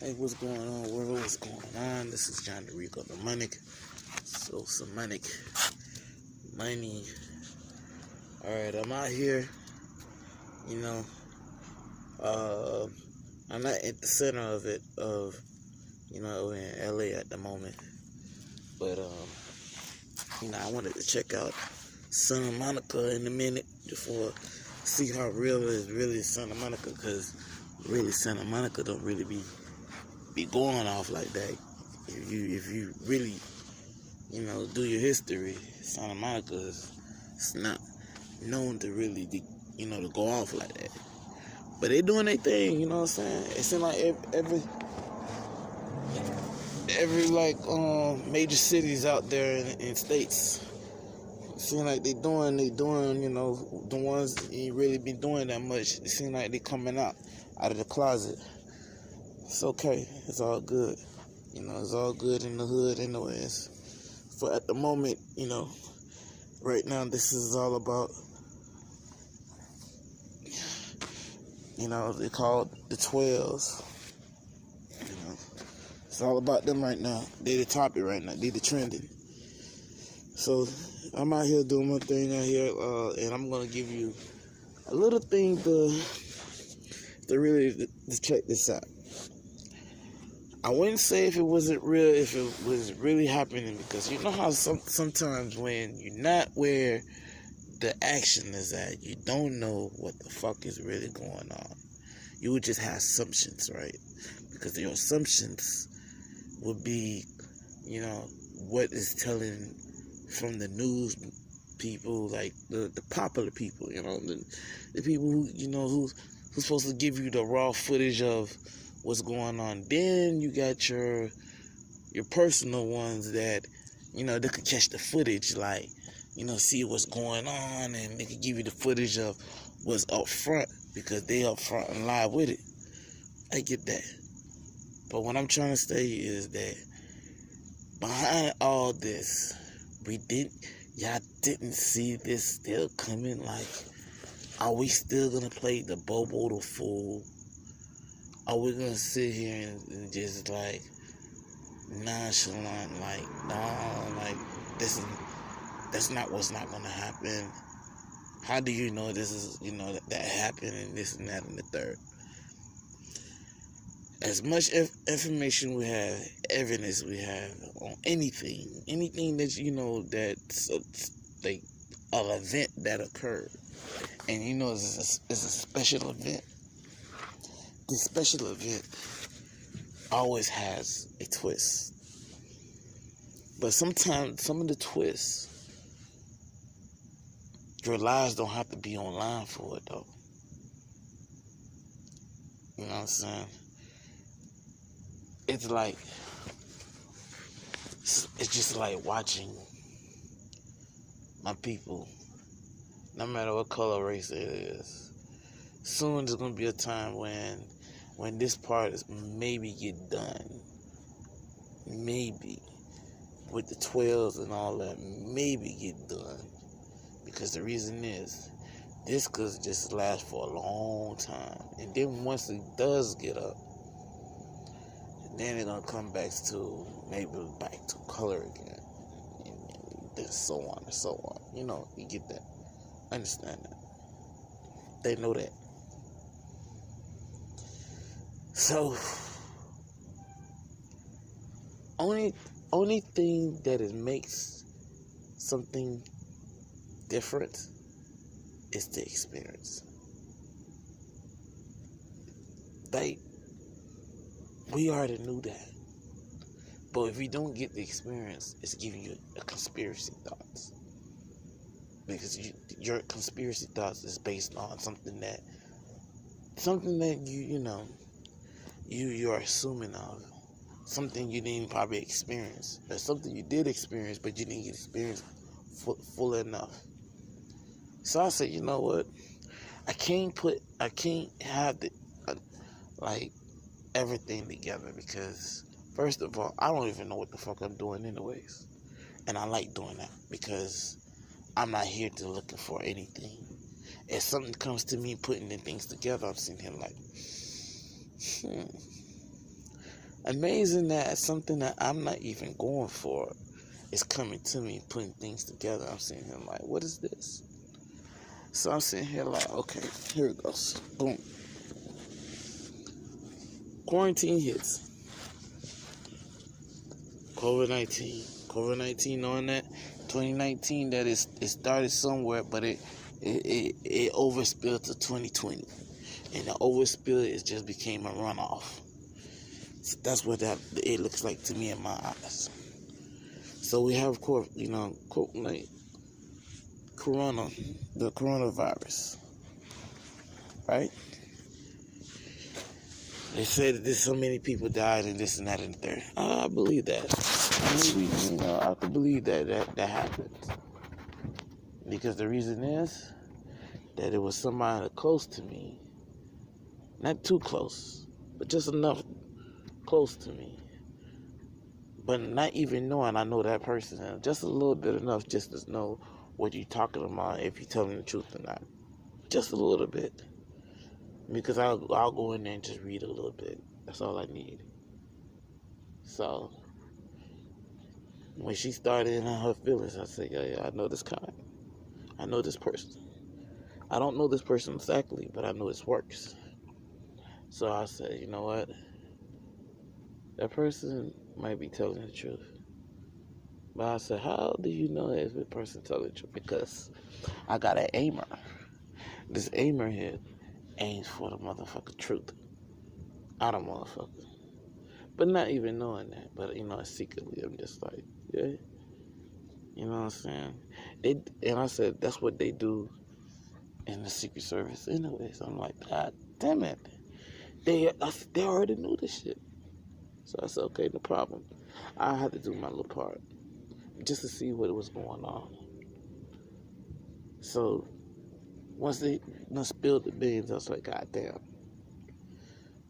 Hey, what's going on, world? What's going on? This is John the Ricohmnemonic. So, Semonic money. Alright, I'm out here. You know, I'm not at the center of it, in LA at the moment. But, I wanted to check out Santa Monica in a minute before see how real it is really Santa Monica, because really Santa Monica don't really be going off like that. If you really, do your history, Santa Monica it's not known to really, to go off like that. But they doing their thing, you know what I'm saying? It seems like every major cities out there in states, it seems like they doing, the ones that ain't really been doing that much. It seems like they coming out of the closet. It's okay. It's all good. It's all good in the hood anyways. For at the moment, right now this is all about, they call the 12s. It's all about them right now. They the topic right now. They the trending. So I'm out here doing my thing out here, and I'm gonna give you a little thing to really to check this out. I wouldn't say if it wasn't real, if it was really happening, because you know how sometimes when you're not where the action is at, you don't know what the fuck is really going on. You would just have assumptions, right? Because your assumptions would be, what is telling from the news people, like the popular people, the people who, who's supposed to give you the raw footage of what's going on. Then you got your personal ones that, they could catch the footage, like, see what's going on, and they could give you the footage of what's up front because they up front and live with it. I get that. But what I'm trying to say is that behind all this, y'all didn't see this still coming. Like, are we still gonna play the Bobo the Fool? Are we gonna sit here and just like nonchalant, like, no, like that's not what's not gonna happen? How do you know this is, that happened and this and that and the third? As much information we have, evidence we have on anything that, that's like an event that occurred, and it's a special event. This special event always has a twist, but sometimes some of the twists, your lives don't have to be online for it though. You know what I'm saying? It's just like watching my people, no matter what color, race it is. Soon there's gonna be a time when this part is maybe get done. Maybe with the 12s and all that, maybe get done. Because the reason is, this could just last for a long time. And then once it does get up, then it's gonna come back to color again, and then so on and so on. You get that, understand that. They know that. So only thing that it makes something different is the experience. We already knew that. But if you don't get the experience, it's giving you a conspiracy thoughts. Because your conspiracy thoughts is based on something that you are assuming of. Something you didn't probably experience. Or something you did experience, but you didn't get experience full enough. So I said, you know what? I can't have everything together, because first of all, I don't even know what the fuck I'm doing anyways. And I like doing that because I'm not here to looking for anything. If something comes to me putting the things together, I'm sitting here like, Amazing that something that I'm not even going for is coming to me, putting things together. I'm sitting here like, what is this? So I'm sitting here like, okay, here it goes. Boom. Quarantine hits. COVID-19, knowing that 2019, that it started somewhere, but it overspilled to 2020. And the overspill, it just became a runoff. So that's what it looks like to me in my eyes. So we have, the coronavirus, right? They said that so many people died and this and that and the third. I believe that. I could believe that happened. Because the reason is that it was somebody close to me. Not too close, but just enough close to me. But not even knowing I know that person. Just a little bit enough just to know what you're talking about, if you're telling the truth or not. Just a little bit. Because I'll go in there and just read a little bit. That's all I need. So, when she started in her feelings, I said, yeah, I know this kind. I know this person. I don't know this person exactly, but I know it works. So I said, you know what? That person might be telling the truth. But I said, how do you know if the person telling the truth? Because I got an aimer. This aimer here aims for the motherfucking truth. I don't motherfucker. But not even knowing that. But, secretly, I'm just like, yeah. You know what I'm saying? And I said, that's what they do in the Secret Service anyways. I'm like, God damn it. They already knew this shit. So I said, okay, no problem. I had to do my little part just to see what was going on. So once they spilled the beans, I was like, God damn.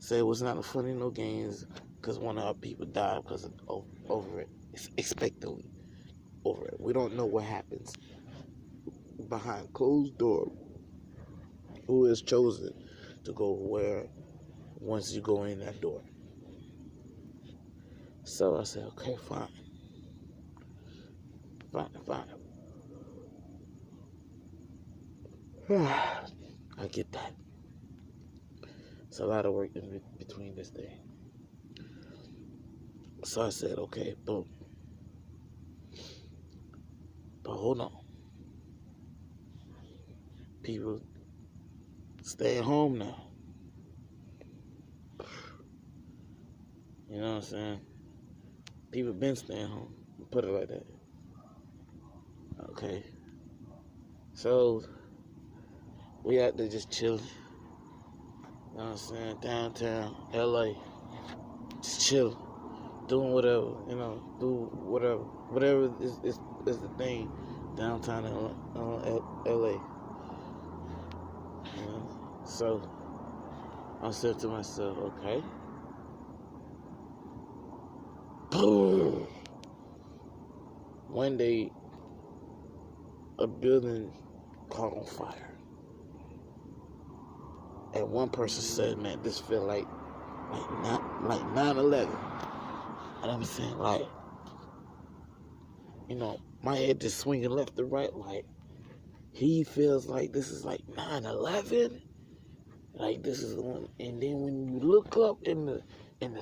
So it was not a funny no games, because one of our people died because of over it. It's expectedly over it. We don't know what happens behind closed door. Who is chosen to go where once you go in that door. So I said, okay, fine. I get that. It's a lot of work in between this thing. So I said, okay, boom. But hold on. People stay at home now. You know what I'm saying? People been staying home. Put it like that. Okay. So we out there just chilling. You know what I'm saying? Downtown LA. Just chilling. Doing whatever, do whatever. Whatever is the thing downtown LA. So I said to myself, okay. Boom. One day, a building caught on fire. And one person said, man, this feel like 9/11. And I'm saying, like, my head just swinging left to right, like, he feels like this is like 9/11. Like, this is the one. And then when you look up in the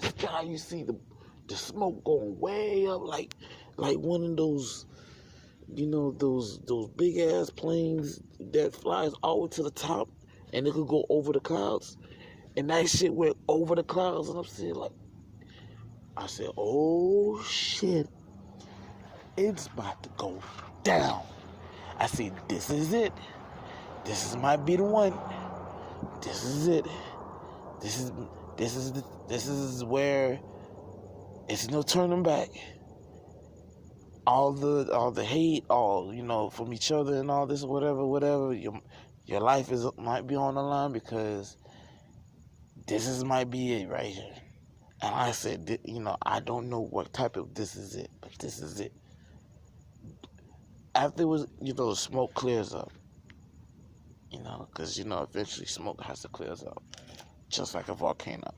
sky, you see the smoke going way up, like one of those, those big ass planes that flies all the way to the top, and it could go over the clouds. And that shit went over the clouds, and I'm saying, like, I said, oh shit, it's about to go down. I said, this is it. This might be the one. This is it. This is where it's no turning back. All the hate, from each other and all this, whatever. Your life might be on the line, because might be it right here. And I said, I don't know what type of this is it, but this is it. After it was, smoke clears up, because, eventually smoke has to clear up, just like a volcano.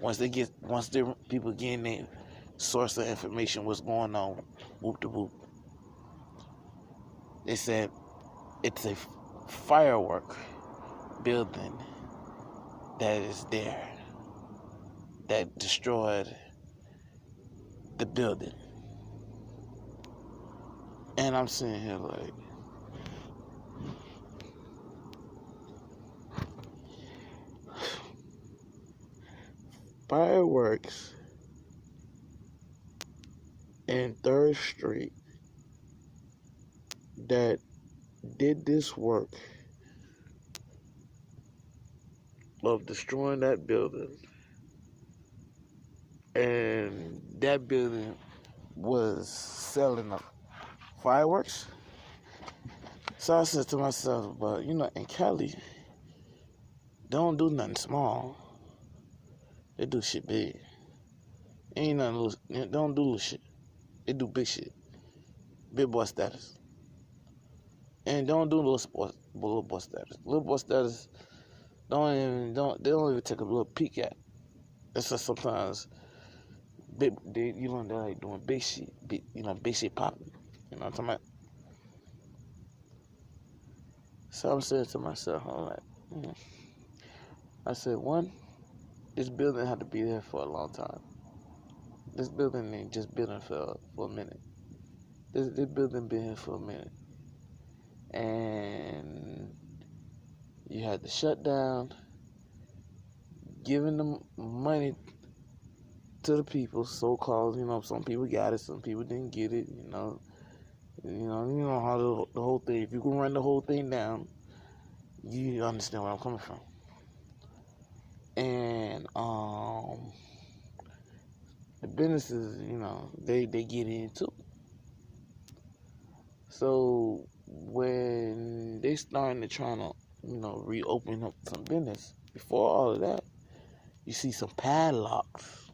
once the people getting their source of information, what's going on, whoop de whoop. They said it's a firework building that is there that destroyed the building. And I'm sitting here like, fireworks in 3rd Street that did this work of destroying that building, and that building was selling fireworks. So I said to myself, but in Cali, they don't do nothing small. They do shit big. Ain't nothing little, they don't do little shit. They do big shit. Big boy status. And don't do little boy status. Little boy status they don't even take a little peek at. It's just sometimes they're like doing big shit, big shit popping. You know what I'm talking about? So I'm saying to myself, I'm like, I said, one, this building had to be there for a long time. This building ain't just building for a minute. This building been here for a minute. And you had to shut down, giving them money to the people, so-called, some people got it, some people didn't get it, you know how the whole thing, if you can run the whole thing down, you understand where I'm coming from. And the businesses, they get in too. So when they starting to try to, reopen up some business, before all of that, you see some padlocks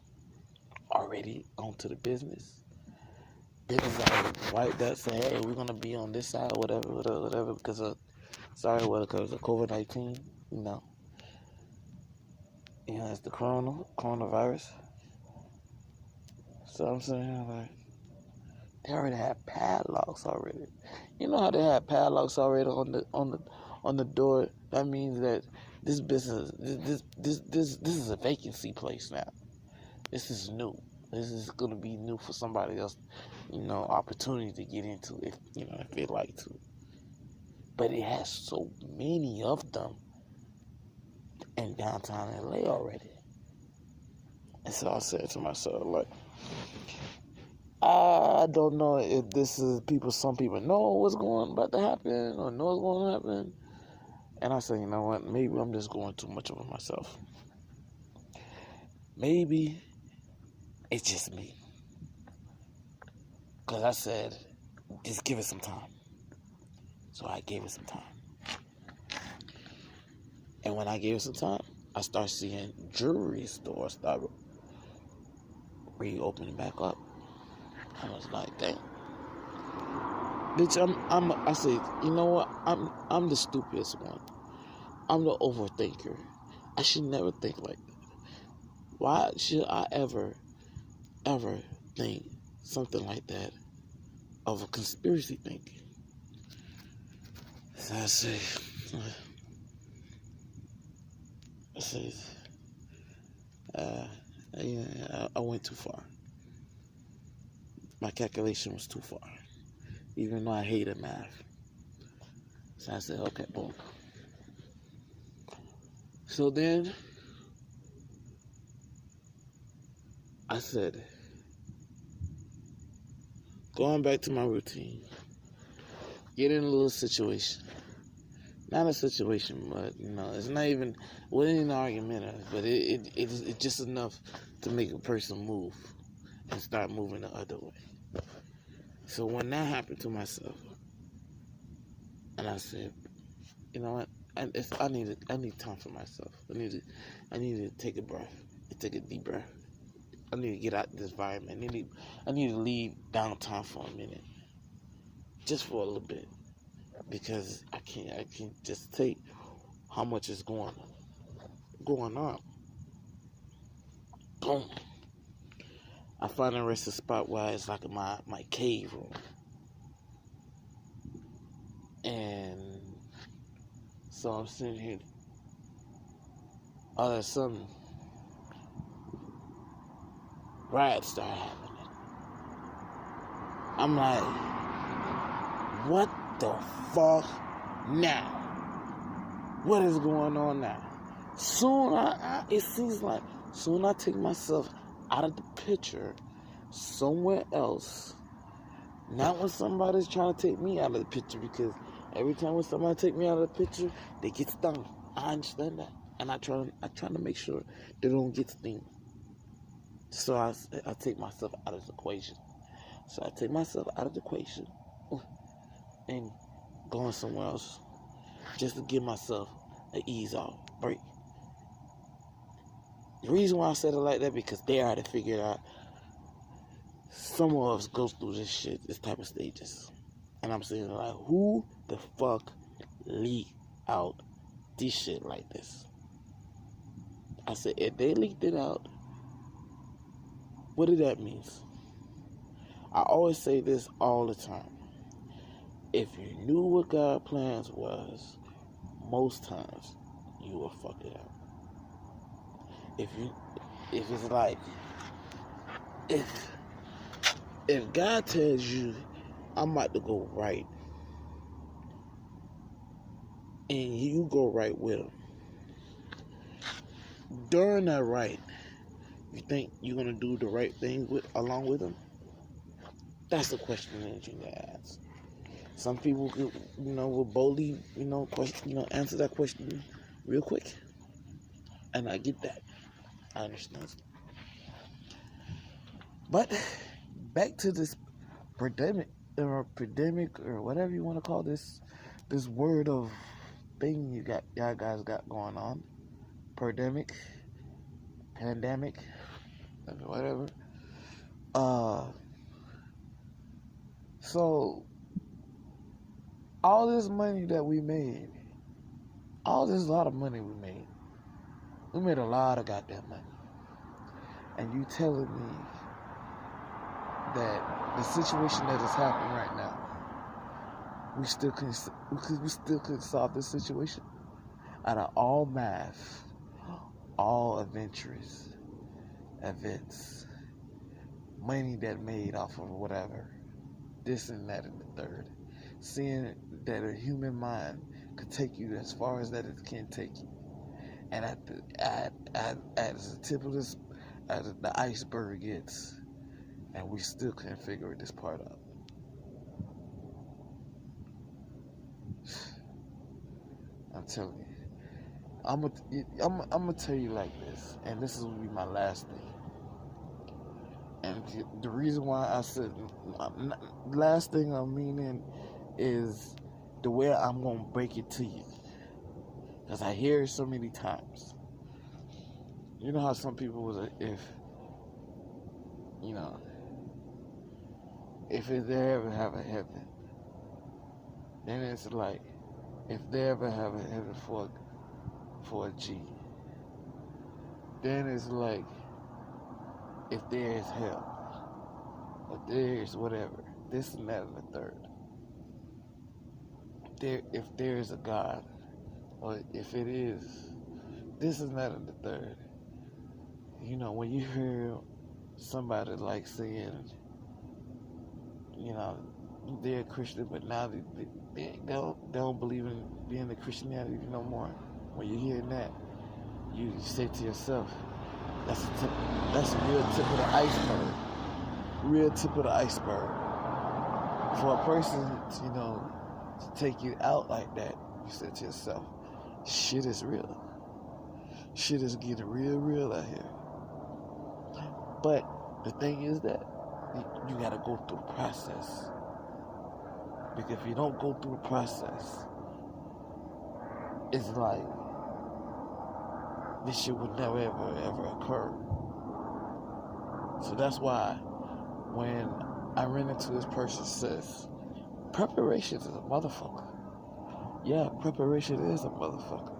already onto the business. Business already wiped up, say, hey, we're gonna be on this side, whatever, because of COVID-19, it's the coronavirus. So I'm saying like, they already have padlocks already. You know how they have padlocks already on the door? That means that this business, this is a vacancy place now. This is new. This is gonna be new for somebody else, opportunity to get into if they like to. But it has so many of them in downtown LA already. And so I said to myself, like, I don't know if this is some people know what's about to happen or know what's going to happen. And I said, you know what, maybe I'm just going too much over myself. Maybe it's just me. Because I said, just give it some time. So I gave it some time. And when I gave it some time, I started seeing jewelry stores start reopening back up. I was like, dang. Bitch, I said, you know what? I'm the stupidest one. I'm the overthinker. I should never think like that. Why should I ever think something like that of a conspiracy thinking? So I said, I went too far. My calculation was too far, even though I hated math. So I said, okay, boom. So then I said, going back to my routine, get in a little situation. Not a situation, but it's not even, well, it ain't argumentative, but it's just enough to make a person move and start moving the other way. So when that happened to myself, and I said, you know what, I need time for myself. I need to take a breath, take a deep breath. I need to get out of this environment. I need to leave downtown for a minute, just for a little bit, because I can't just take how much is going on. boom. I find a resting spot where it's like my cave room. And so I'm sitting here. All of a sudden, riots start happening. I'm like, what the fuck now? What is going on now? It seems like soon I take myself out of the picture somewhere else. Not when somebody's trying to take me out of the picture, because every time when somebody take me out of the picture, they get stung. I understand that. And I try to make sure they don't get stung. So I take myself out of the equation. So I take myself out of the equation and going somewhere else just to give myself an ease off break. The reason why I said it like that, because they already figured out some of us go through this shit, this type of stages. And I'm saying, like, who the fuck leak out this shit like this? I said, if they leaked it out, what did that mean? I always say this all the time. If you knew what God's plans was, most times you will fuck it up. If it's like, if God tells you, I'm about to go right, and you go right with him, during that right, you think you're going to do the right thing along with him? That's the question that you gotta ask. Some people, will boldly, answer that question real quick. And I get that. I understand. But back to this pandemic or whatever you want to call this word of thing y'all guys got going on. Pandemic, whatever. So all this money that we made, all this lot of money we made a lot of goddamn money. And you telling me that the situation that is happening right now, we still couldn't solve this situation? Out of all math, all adventurous events, money that made off of whatever, this and that and the third, seeing that a human mind could take you as far as that it can take you, and at the tip of this, as the iceberg gets, and we still can't figure this part out. I'm telling you, I'm gonna tell you like this, and this will be my last thing. And the reason why I said last thing I'm meaning is the way I'm gonna break it to you, because I hear it so many times. You know how some people was if they ever have a heaven, then it's like, if they ever have a heaven for a G, then it's like, if there is hell, or there is whatever, this and that and the third. If there is a God, or if it is this and that and the third. When you hear somebody like saying, they're a Christian, but now they don't believe in being a Christianity no more. When you hear that, you say to yourself, that's a real tip of the iceberg. Real tip of the iceberg. For a person, to take you out like that, you say to yourself, shit is real. Shit is getting real out here. But the thing is that you gotta go through the process. Because if you don't go through the process, it's like this shit would never ever occur. So that's why when I ran into this person says, preparation is a motherfucker. Yeah, preparation is a motherfucker.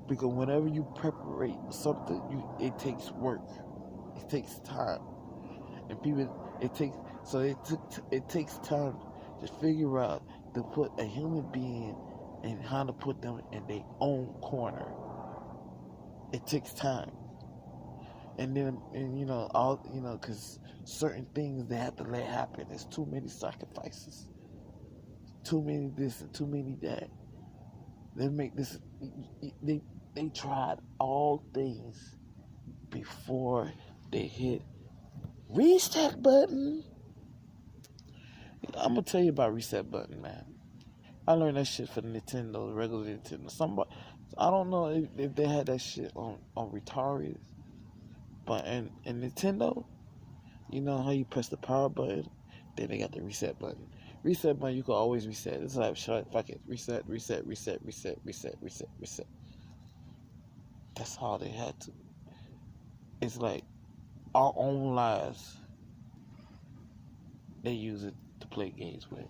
Because whenever you prepare something, it takes work. It takes time, and people it takes time to figure out to put a human being and how to put them in their own corner. It takes time, and then because certain things they have to let happen. There's too many sacrifices, too many this and too many that. They make this. They tried all things before they hit reset button. I'm gonna tell you about reset button, man. I learned that shit for the Nintendo, regular Nintendo. Somebody, I don't know if they had that shit on Retaris, but in Nintendo, you know how you press the power button, then they got the reset button. Reset button, you can always reset. It's like, fuck it, reset, reset, reset, reset, reset, reset, reset. That's how they had to. It's like our own lives. They use it to play games with.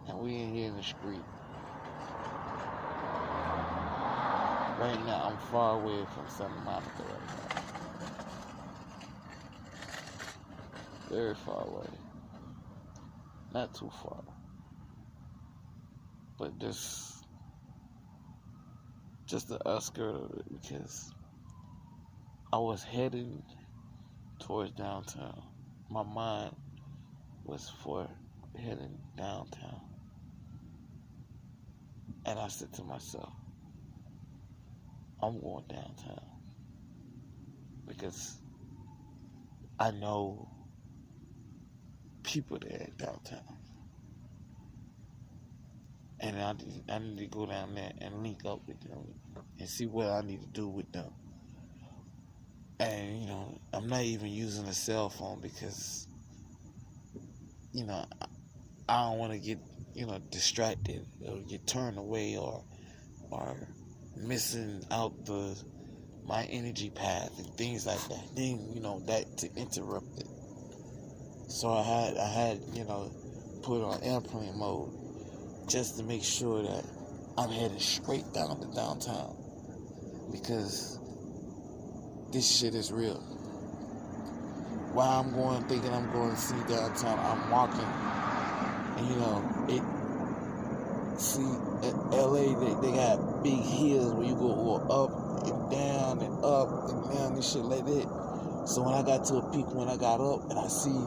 And we in here in the street. Right now, I'm far away from Santa Monica right now. Very far away. Not too far. But just the outskirts of it, because I was heading towards downtown. My mind was for heading downtown. And I said to myself, I'm going downtown. Because I know people there downtown. And I need to go down there and link up with them and see what I need to do with them. And, I'm not even using a cell phone because, I don't want to get, distracted or get turned away or missing out my energy path and things like that. Then, that to interrupt it. So I had, put it on airplane mode just to make sure that I'm headed straight down to downtown, because this shit is real. While I'm going, thinking I'm going to see downtown, I'm walking, and in LA, they got big hills where you go up and down and up and down and shit like that. So when I got to a peak, when I got up and I see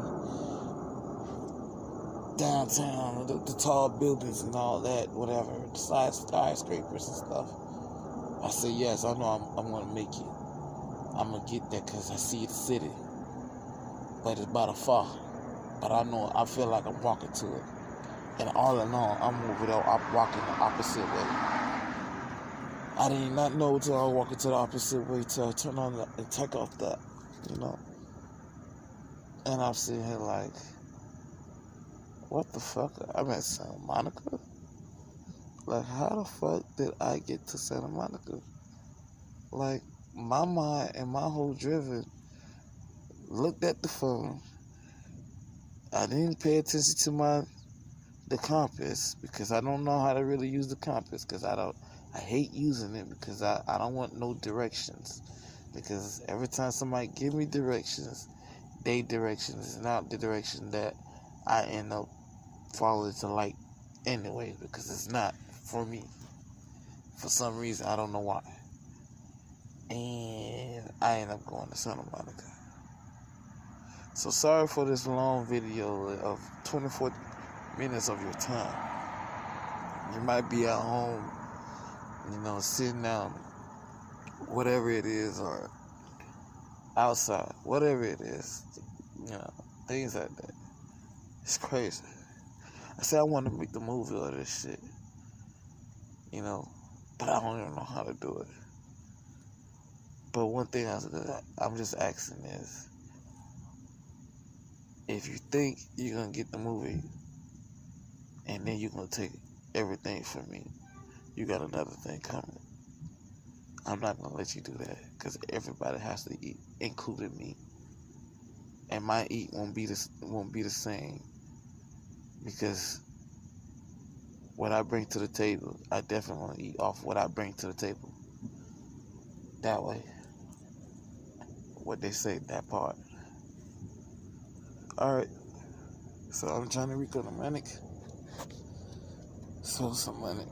downtown, the tall buildings and all that, whatever, the skyscrapers and stuff, I said, yes, I know I'm going to make it. I'm going to get there because I see the city. But it's about far. But I feel like I'm walking to it. And all in all, I'm walking the opposite way. I did not know until I was walking to the opposite way till I turn on and take off that, And I'm sitting here like, what the fuck? I'm at Santa Monica? Like, how the fuck did I get to Santa Monica? Like, my mind and my whole driven looked at the phone. I didn't pay attention to the compass because I don't know how to really use the compass, because I hate using it because I don't want no directions, because every time somebody give me directions, they directions is not the direction that I end up following to like anyway, because it's not for me for some reason. I don't know why. And I end up going to Santa Monica. So sorry for this long video of 24 minutes of your time. You might be at home, sitting down, whatever it is, or outside, whatever it is, things like that. It's crazy. I said I want to make the movie of this shit, but I don't even know how to do it. But one thing I'm just asking is, if you think you're going to get the movie and then you're going to take everything from me, you got another thing coming. I'm not going to let you do that, because everybody has to eat, including me. And my eat won't be the same, because what I bring to the table. I definitely want to eat off what I bring to the table. That way. What they say, that part. Alright. So I'm trying to Ricohmnemonic. So some money.